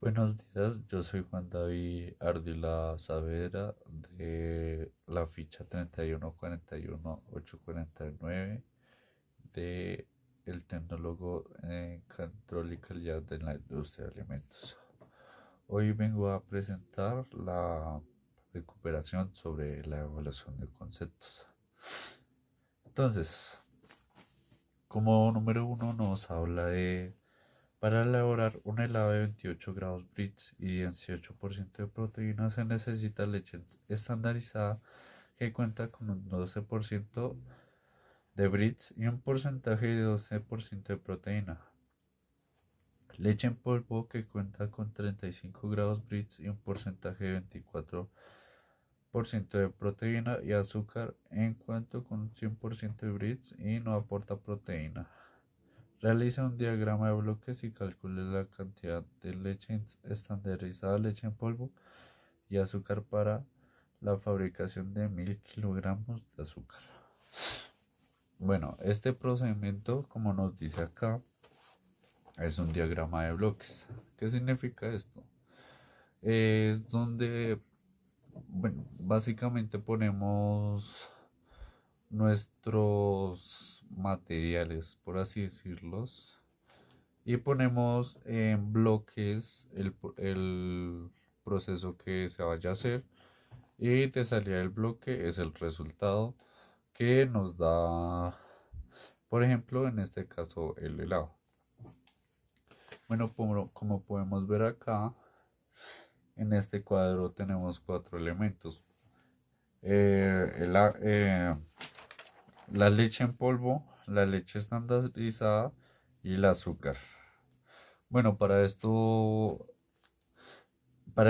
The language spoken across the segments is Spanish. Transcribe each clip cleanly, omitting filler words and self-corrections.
Buenos días, yo soy Juan David Ardila Saavedra de la ficha 3141849 de el tecnólogo en control y calidad de la industria de alimentos. Hoy vengo a presentar la recuperación sobre la evaluación de conceptos. Entonces, como número uno nos habla de para elaborar un helado de 28 grados Brix y 18% de proteína se necesita leche estandarizada que cuenta con un 12% de Brix y un porcentaje de 12% de proteína. Leche en polvo que cuenta con 35 grados Brix y un porcentaje de 24% de proteína y azúcar en cuanto con 100% de Brix y no aporta proteína. Realiza un diagrama de bloques y calcule la cantidad de leche estandarizada, leche en polvo y azúcar para la fabricación de 1000 kilogramos de azúcar. Bueno, este procedimiento, como nos dice acá, es un diagrama de bloques. ¿Qué significa esto? Es donde, bueno, básicamente ponemos nuestros materiales, por así decirlos, y ponemos en bloques el proceso que se vaya a hacer y de salida del bloque es el resultado que nos da, por ejemplo, en este caso el helado. Bueno, como podemos ver acá, en este cuadro tenemos cuatro elementos. La leche en polvo, la leche estandarizada y el azúcar. Bueno, para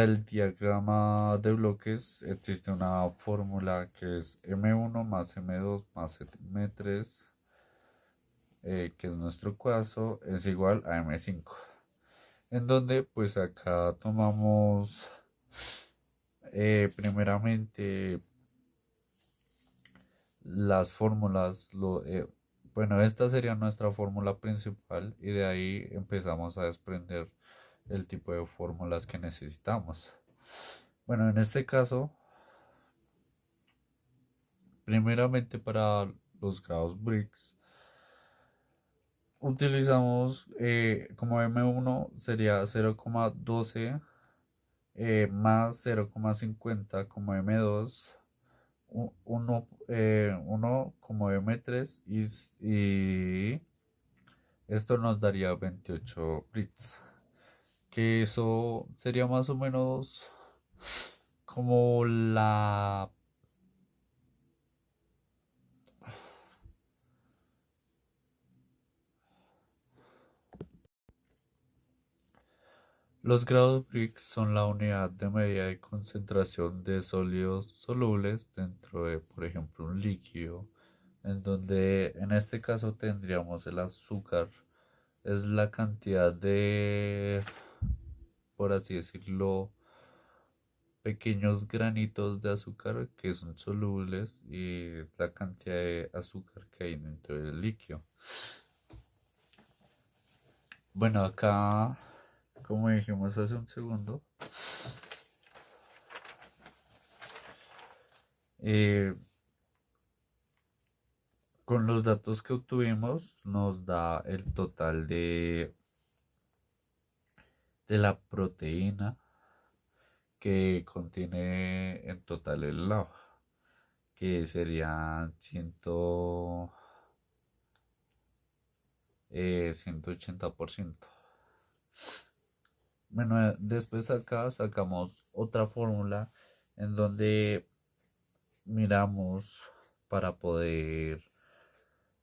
el diagrama de bloques existe una fórmula que es M1 más M2 más M3, que es nuestro caso, es igual a M5. En donde pues acá tomamos primeramente las fórmulas, bueno, esta sería nuestra fórmula principal y de ahí empezamos a desprender el tipo de fórmulas que necesitamos. Bueno, en este caso, primeramente para los grados Brix, utilizamos como M1 sería 0,12 más 0,50 como M2, 1 como M3 y esto nos daría 28 Brix, que eso sería más o menos como los grados Brix son la unidad de medida de concentración de sólidos solubles dentro de, por ejemplo, un líquido, en donde en este caso tendríamos el azúcar, es la cantidad de, por así decirlo, pequeños granitos de azúcar que son solubles y es la cantidad de azúcar que hay dentro del líquido. Bueno, acá, como dijimos hace un segundo, eh, con los datos que obtuvimos nos da el total de la proteína que contiene en total el helado, que serían 180%. Bueno, después acá sacamos otra fórmula en donde miramos para poder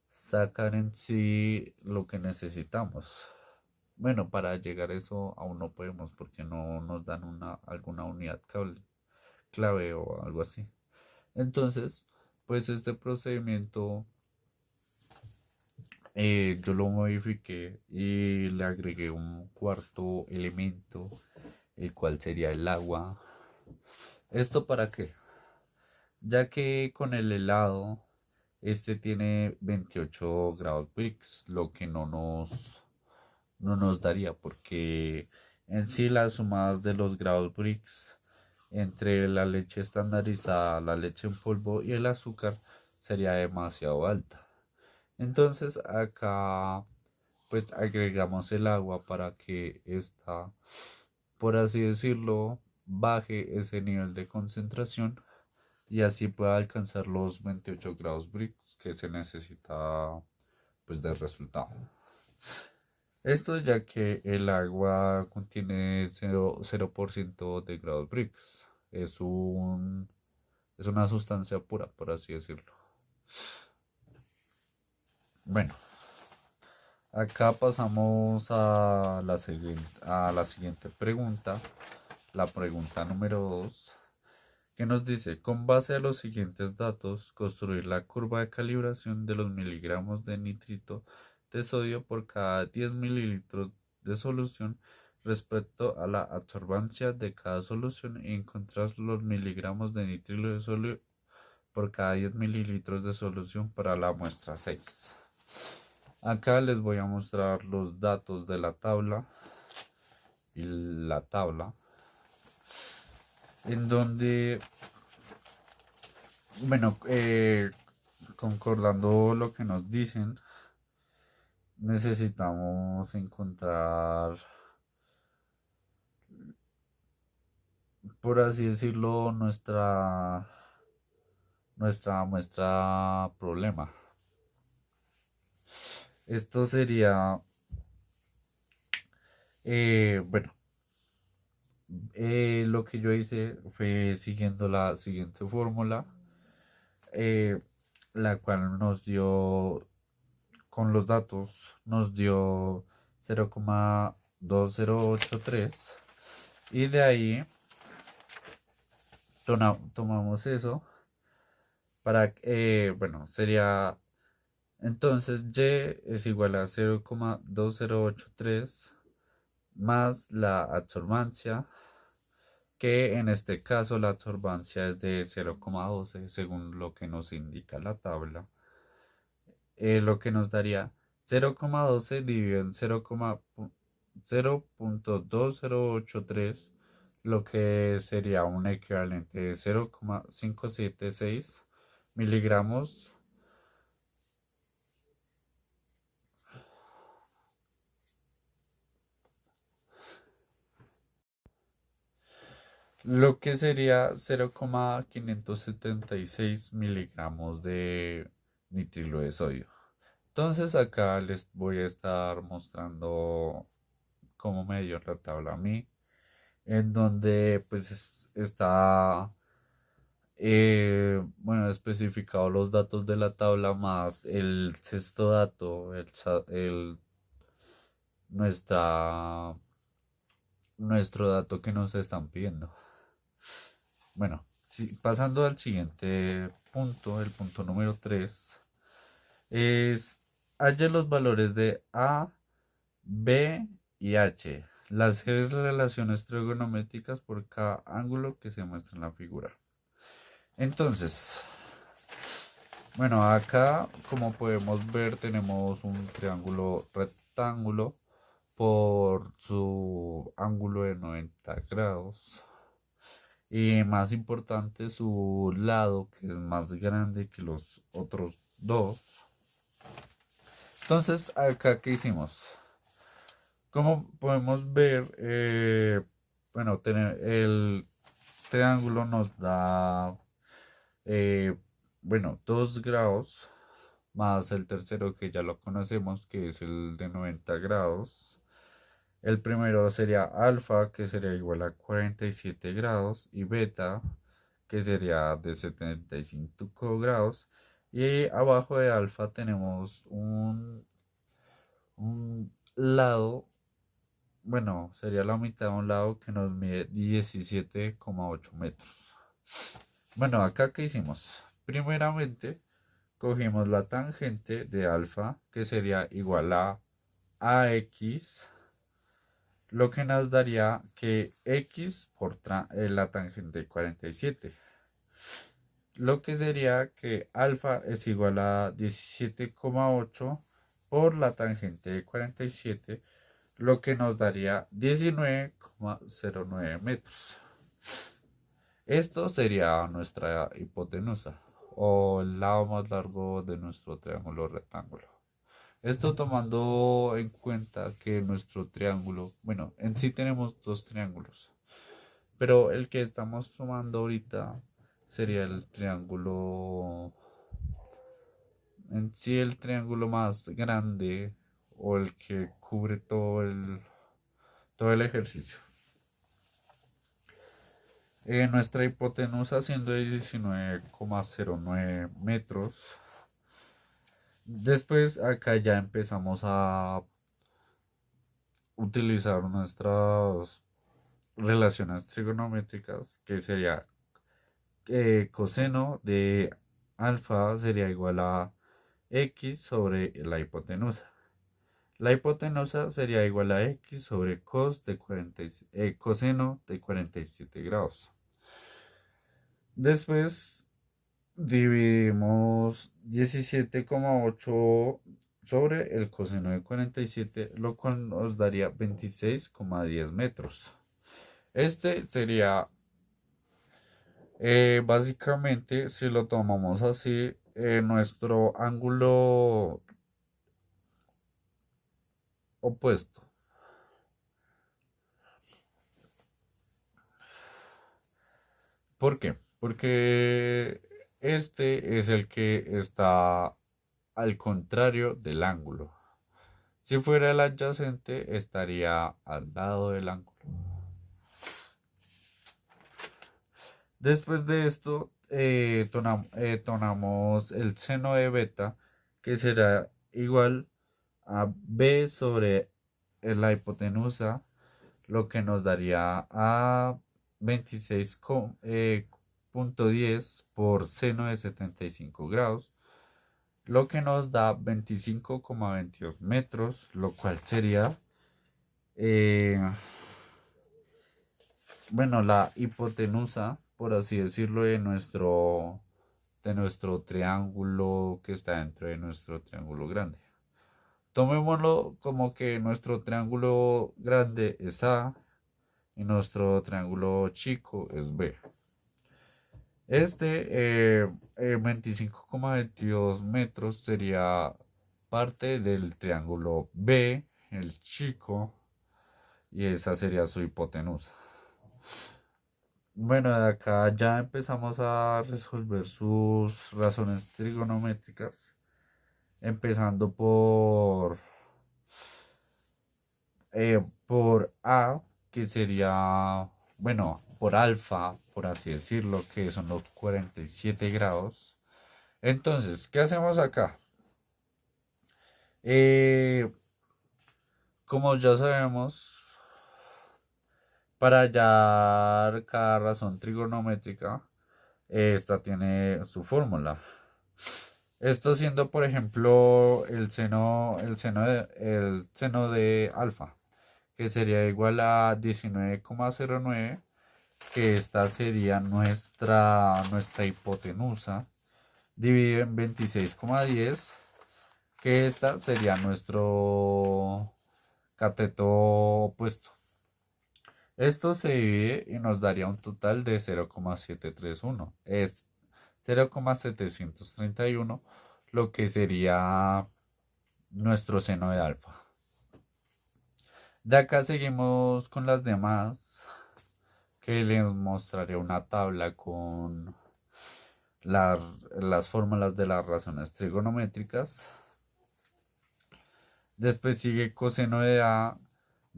sacar en sí lo que necesitamos. Bueno, para llegar a eso aún no podemos porque no nos dan alguna unidad clave o algo así. Entonces, pues este procedimiento yo lo modifiqué y le agregué un cuarto elemento, el cual sería el agua. ¿Esto para qué? Ya que con el helado, este tiene 28 grados Brix, lo que no nos daría porque En sí, las sumas de los grados Brix entre la leche estandarizada, la leche en polvo y el azúcar sería demasiado alta. Entonces acá pues agregamos el agua para que esta, por así decirlo, baje ese nivel de concentración y así pueda alcanzar los 28 grados Brix que se necesita pues de resultado. Esto ya que el agua contiene 0% de grados Brix. Es es una sustancia pura, por así decirlo. Bueno, acá pasamos a la siguiente pregunta, la pregunta número 2, que nos dice, con base a los siguientes datos, construir la curva de calibración de los miligramos de nitrito de sodio por cada 10 mililitros de solución respecto a la absorbancia de cada solución y encontrar los miligramos de nitrilo de sodio por cada 10 mililitros de solución para la muestra 6. Acá les voy a mostrar los datos de la tabla y la tabla en donde, bueno, concordando lo que nos dicen, necesitamos encontrar, por así decirlo, nuestra muestra problema. Esto sería, bueno, lo que yo hice fue siguiendo la siguiente fórmula, eh, la cual nos dio, con los datos, nos dio 0,2083 y de ahí tomamos eso para, bueno, sería, entonces Y es igual a 0,2083 más la absorbancia, que en este caso la absorbancia es de 0,12 según lo que nos indica la tabla, lo que nos daría 0,12 dividido en 0,2083, lo que sería un equivalente de 0,576 miligramos, lo que sería 0,576 miligramos de nitrilo de sodio. Entonces acá les voy a estar mostrando cómo me dio la tabla a mí, en donde pues está, bueno, especificado los datos de la tabla más el sexto dato, nuestra, nuestro dato que nos están pidiendo. Bueno, pasando al siguiente punto, el punto número 3 es halle los valores de A, B y H. Las relaciones trigonométricas por cada ángulo que se muestra en la figura. Entonces, bueno, acá como podemos ver tenemos un triángulo rectángulo por su ángulo de 90 grados. Y más importante, su lado que es más grande que los otros dos. Entonces, acá, ¿qué hicimos? Como podemos ver, bueno, tener el triángulo nos da, eh, bueno, 2 grados más el tercero que ya lo conocemos, que es el de 90 grados. El primero sería alfa, que sería igual a 47 grados, y beta, que sería de 75 grados. Y abajo de alfa tenemos un lado, bueno, sería la mitad de un lado que nos mide 17,8 metros. Bueno, acá ¿qué hicimos? Primeramente, cogimos la tangente de alfa, que sería igual a AX, lo que nos daría que X por la tangente de 47. Lo que sería que alfa es igual a 17,8 por la tangente de 47, lo que nos daría 16,09 metros. Esto sería nuestra hipotenusa o el lado más largo de nuestro triángulo rectángulo. Esto tomando en cuenta que nuestro triángulo, bueno, en sí tenemos dos triángulos, pero el que estamos tomando ahorita sería el triángulo, en sí el triángulo más grande o el que cubre todo el ejercicio. Nuestra hipotenusa siendo de 19,09 metros. Después acá ya empezamos a utilizar nuestras relaciones trigonométricas, que sería coseno de alfa sería igual a x sobre la hipotenusa. La hipotenusa sería igual a x sobre coseno de 47 grados. Después dividimos 17,8 sobre el coseno de 47, lo cual nos daría 26,10 metros. Este sería, básicamente, si lo tomamos así, nuestro ángulo opuesto. ¿Por qué? Porque este es el que está al contrario del ángulo. Si fuera el adyacente, estaría al lado del ángulo. Después de esto, tomamos el seno de beta, que será igual a b sobre la hipotenusa, lo que nos daría a 26,10 por seno de 75 grados, lo que nos da 25,22 metros, lo cual sería, eh, bueno, la hipotenusa, por así decirlo, de nuestro triángulo que está dentro de nuestro triángulo grande. Tomémoslo como que nuestro triángulo grande es A y nuestro triángulo chico es B. Este 25,22 metros sería parte del triángulo B, el chico, y esa sería su hipotenusa. Bueno, de acá ya empezamos a resolver sus razones trigonométricas, empezando por A, que sería, bueno, por alfa, por así decirlo, que son los 47 grados. Entonces, ¿qué hacemos acá? Eh, como ya sabemos, para hallar cada razón trigonométrica, esta tiene su fórmula. Esto siendo, por ejemplo, el seno de alfa, que sería igual a 19,09, que esta sería nuestra hipotenusa, dividido en 26,10, que esta sería nuestro cateto opuesto. Esto se divide y nos daría un total de 0,731. Es 0,731, lo que sería nuestro seno de alfa. De acá seguimos con las demás, que les mostraré una tabla con las fórmulas de las razones trigonométricas. Después sigue coseno de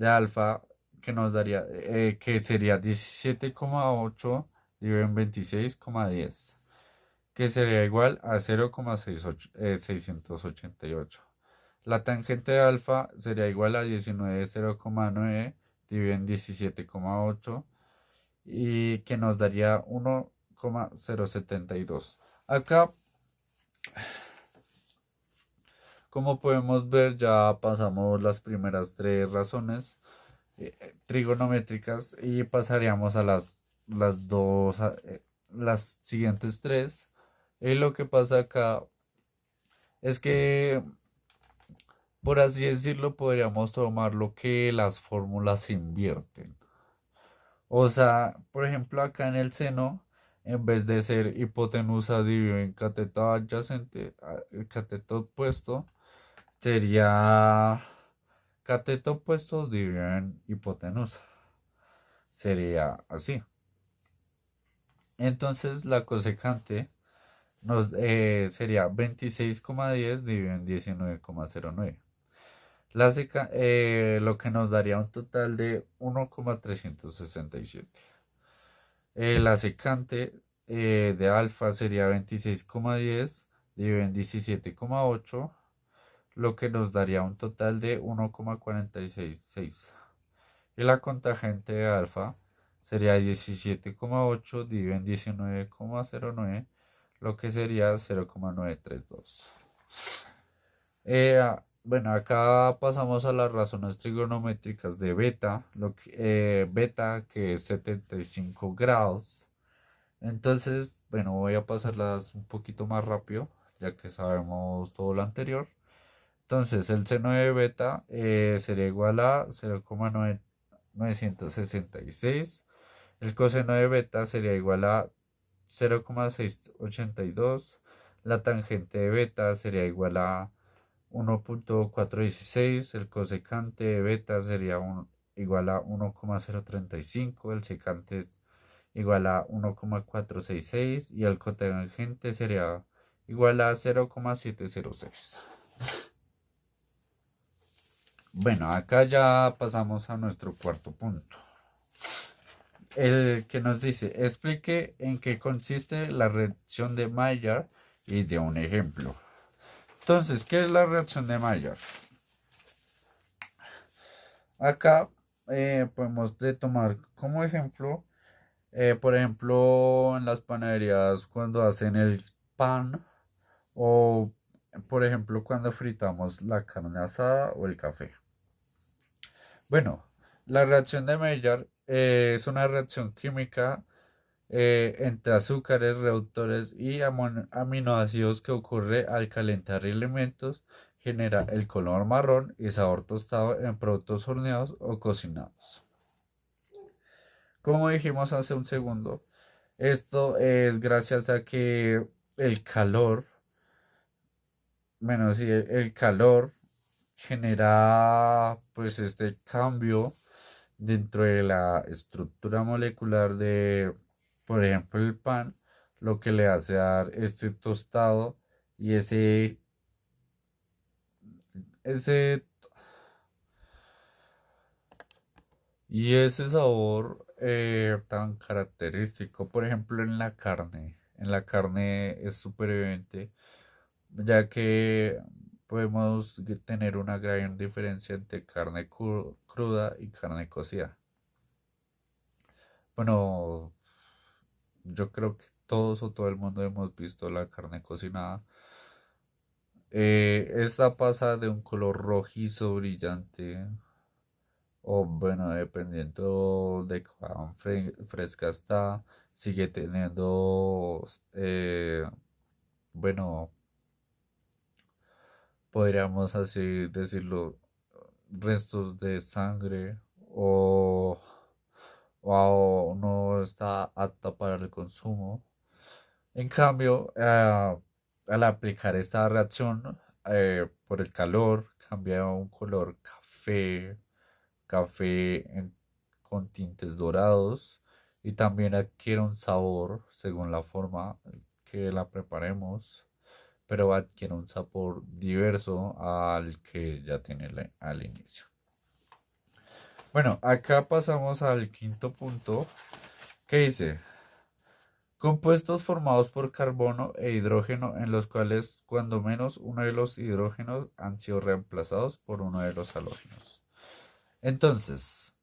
alfa, que nos daría, que sería 17,8 dividido en 26,10, que sería igual a 0,688. La tangente de alfa sería igual a 19,0,9 dividido en 17,8, y que nos daría 1,072. Acá, como podemos ver, ya pasamos las primeras tres razones trigonométricas y pasaríamos a las siguientes tres. Y lo que pasa acá es que, por así decirlo, podríamos tomar lo que las fórmulas se invierten. O sea, por ejemplo, acá en el seno, en vez de ser hipotenusa dividido en cateto adyacente, el cateto opuesto, sería cateto opuesto dividido en hipotenusa. Sería así. Entonces, la cosecante sería 26,10 dividido en 19,09. Lo que nos daría un total de 1,367. La secante de alfa sería 26,10 dividido en 17,8, lo que nos daría un total de 1,466. Y la contagente de alfa sería 17,8 dividido en 19,09, lo que sería 0,932. Bueno, acá pasamos a las razones trigonométricas de beta, beta que es 75 grados. Entonces, bueno, voy a pasarlas un poquito más rápido, ya que sabemos todo lo anterior. Entonces, el seno de beta sería igual a 0,966. El coseno de beta sería igual a 0,682. La tangente de beta sería igual a 1,416. El cosecante de beta sería igual a 1,035. El secante igual a 1,466 y el cotangente sería igual a 0,706. Bueno, acá ya pasamos a nuestro cuarto punto. El que nos dice, explique en qué consiste la reacción de Maillard y de un ejemplo. Entonces, ¿qué es la reacción de Maillard? Acá podemos tomar como ejemplo, por ejemplo, en las panaderías cuando hacen el pan o, por ejemplo, cuando fritamos la carne asada o el café. Bueno, la reacción de Maillard es una reacción química entre azúcares, reductores y aminoácidos que ocurre al calentar elementos, genera el color marrón y sabor tostado en productos horneados o cocinados. Como dijimos hace un segundo, esto es gracias a que el calor, bueno, sí, el calor genera pues este cambio dentro de la estructura molecular de, por ejemplo, el pan, lo que le hace dar este tostado y ese, ese sabor tan característico, por ejemplo, en la carne. En la carne es súper evidente, ya que podemos tener una gran diferencia entre carne cruda y carne cocida. Bueno, yo creo que todos o todo el mundo hemos visto la carne cocinada. Esta pasa de un color rojizo brillante, o bueno, dependiendo de cuán fresca está, sigue teniendo, bueno, podríamos así decirlo, restos de sangre o, o no está apta para el consumo. En cambio, al aplicar esta reacción por el calor, cambia a un color café, con tintes dorados y también adquiere un sabor según la forma que la preparemos, pero adquiere un sabor diverso al que ya tiene al inicio. Bueno, acá pasamos al quinto punto que dice compuestos formados por carbono e hidrógeno en los cuales cuando menos uno de los hidrógenos han sido reemplazados por uno de los halógenos. Entonces,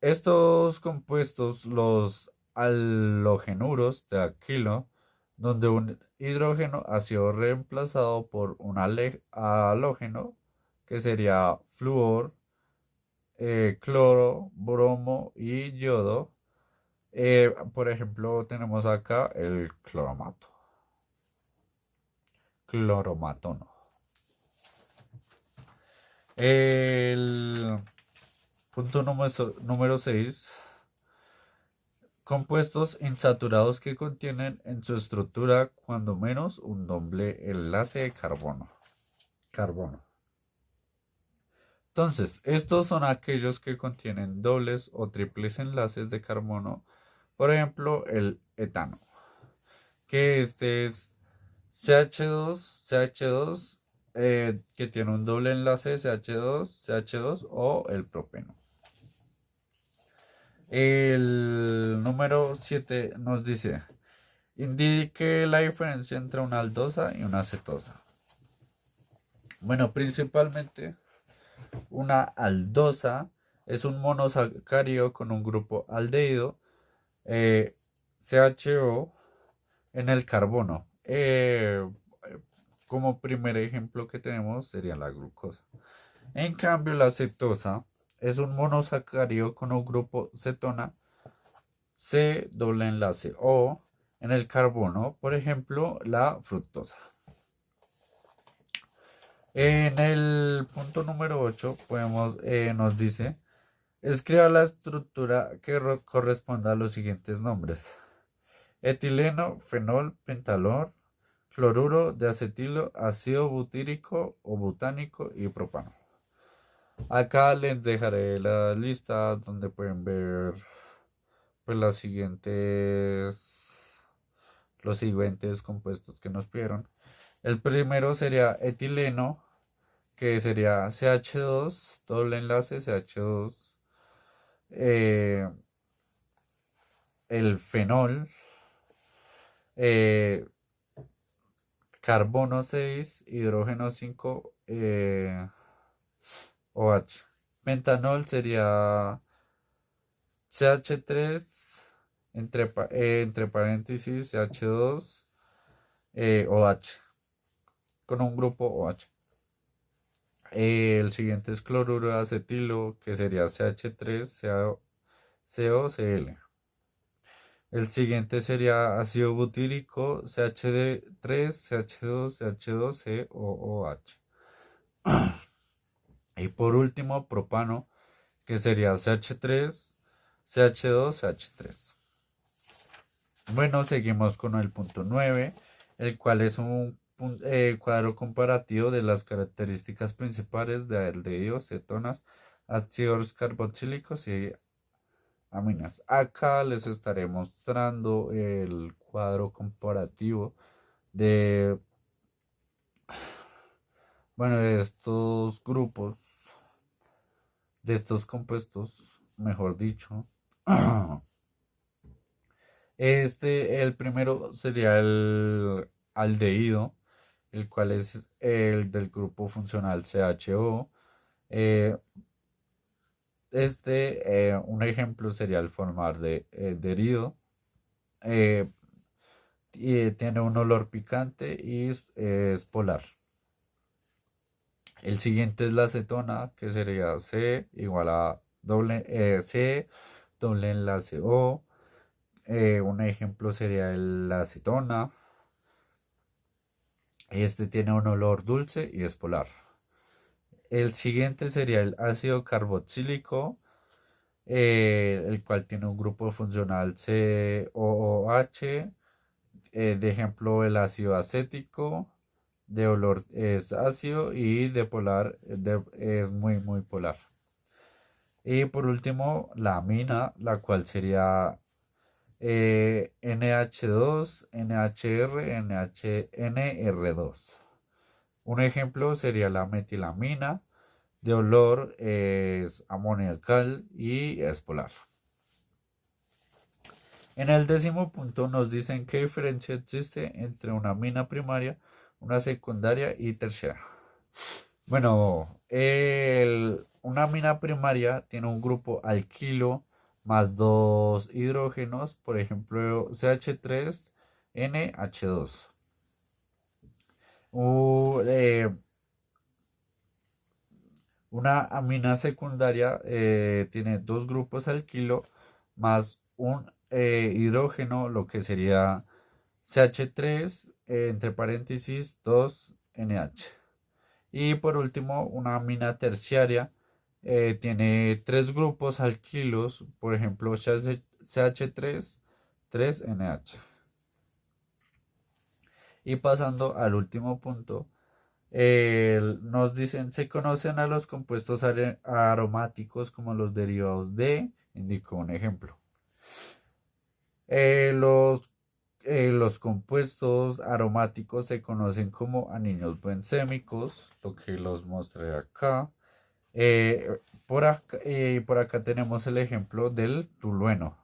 estos compuestos, los halogenuros de Aquilo, donde un hidrógeno ha sido reemplazado por un halógeno, que sería flúor, cloro, bromo y yodo. Por ejemplo, tenemos acá el cloromato no. El punto número 6 Compuestos insaturados que contienen en su estructura cuando menos un doble enlace de carbono. Entonces, estos son aquellos que contienen dobles o triples enlaces de carbono, por ejemplo, el etano, que este es CH2, que tiene un doble enlace CH2 o el propeno. El número 7 nos dice, indique la diferencia entre una aldosa y una cetosa. Bueno, principalmente una aldosa es un monosacárido con un grupo aldehído, CHO, en el carbono. Como primer ejemplo que tenemos sería la glucosa. En cambio, la cetosa es un monosacárido con un grupo cetona, C doble enlace O, en el carbono, por ejemplo, la fructosa. En el punto número 8 nos dice, escriba la estructura que corresponda a los siguientes nombres: etileno, fenol, pentalor, cloruro de acetilo, ácido butírico o butánico y propano. Acá les dejaré la lista donde pueden ver pues los siguientes compuestos que nos pidieron. El primero sería etileno, que sería CH2, doble enlace CH2, eh, el fenol, eh, carbono 6, hidrógeno 5, OH. Pentanol sería CH3, entre paréntesis CH2, OH, con un grupo OH. El siguiente es cloruro de acetilo, que sería CH3, COCl. El siguiente sería ácido butírico, CHD3, CH2, CH2, COOH. Y por último, propano, que sería CH3, CH2, CH3. Bueno, seguimos con el punto 9, el cual es un cuadro comparativo de las características principales de aldehídos, cetonas, ácidos carboxílicos y aminas. Acá les estaré mostrando el cuadro comparativo de, bueno, de estos grupos, de estos compuestos, mejor dicho. El primero sería el aldehído, el cual es el del grupo funcional CHO. Eh, un ejemplo sería el formar de derido. Eh, y tiene un olor picante y es polar. El siguiente es la acetona, que sería C igual a C doble enlace O. Un ejemplo sería la acetona. Este tiene un olor dulce y es polar. El siguiente sería el ácido carboxílico, el cual tiene un grupo funcional COOH. De ejemplo, el ácido acético, de olor es ácido y de polar es muy, muy polar. Y por último, la amina, la cual sería NH2, NHR, NHNR2. Un ejemplo sería la metilamina, de olor es amoniacal y es polar. En el 10.º punto nos dicen qué diferencia existe entre una amina primaria, una secundaria y terciaria. Bueno, una amina primaria tiene un grupo alquilo más dos hidrógenos, por ejemplo CH3NH2. Una amina secundaria tiene dos grupos alquilo más un hidrógeno, lo que sería CH3, entre paréntesis 2NH. Y por último, una amina terciaria tiene tres grupos alquilos, por ejemplo CH3, 3NH. Y pasando al último punto, nos dicen, se conocen a los compuestos aromáticos como los derivados de, indico un ejemplo. Los compuestos aromáticos se conocen como anillos bencémicos, lo que los mostré acá. Por acá tenemos el ejemplo del tolueno,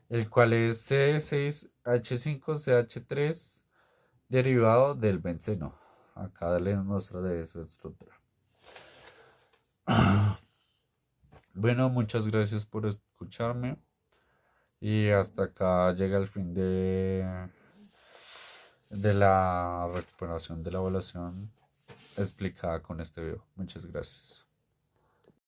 el cual es C6H5CH3 derivado del benceno. Acá les mostraré su estructura. Bueno, muchas gracias por escucharme. Y hasta acá llega el fin de la recuperación de la evaluación explicada con este video. Muchas gracias.